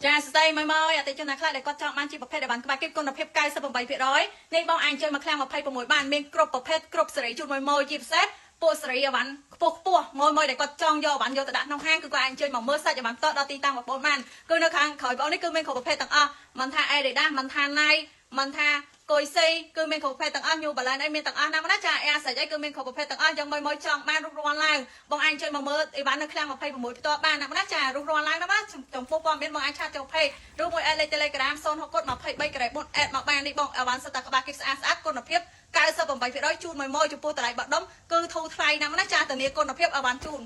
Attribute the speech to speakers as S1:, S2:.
S1: ចាស្ដីមួយអតិជនខ្លះដែលគាត់ចង់បានជាប្រភេទដែលបានក្បាច់គិតគុណភាព98%នេះបងអញជួយមកខ្លាំង26បានមានគ្រប់ប្រភេទគ្រប់សេរីជូនមួយជាពិសេសពួកសេរីអវ៉ាន់ខ្ពស់មួយដែលគាត់ចង់យកអវ៉ាន់យកទៅដាក់ក្នុងហាងគឺគាត់អញជួយមកមើលសាច់អវ៉ាន់តដល់ទីតាំងបងប្អូនបានគឺនៅខាងក្រោយបងនេះគឺមានគ្រប់ប្រភេទទាំងអស់មិនថា Adidas មិនថា Nike មិនថាកុយស៊ីគឺមានគ្រប់ប្រភេទទាំងអស់ New Balance អីមានទាំងអស់ណាណាចា Air សាច់អីគឺមានគ្រប់ប្រភេទទាំងអស់យ៉ាងមួយចង់បានរូបរាងឡើងបងអញជួយមកមើលអីវ៉ាន់នៅខ្លាំង26ផ្ទាល់បានណាណាចារូបរាងឡើងណាណាចំពោះព័ត៌មានបងអញឆាតចូល Page ឬមួយ Telegram 060 23 4 add មកបាននេះបងអវ៉ាន់សិតតែក្បាច់គិតស្អាតគុណភាព98%ជូនមួយចំពោះតម្លៃបាក់ដុំគឺធូរថ្លៃណាស់ណាចាធានាគុណភាពអវ៉ាន់ជូន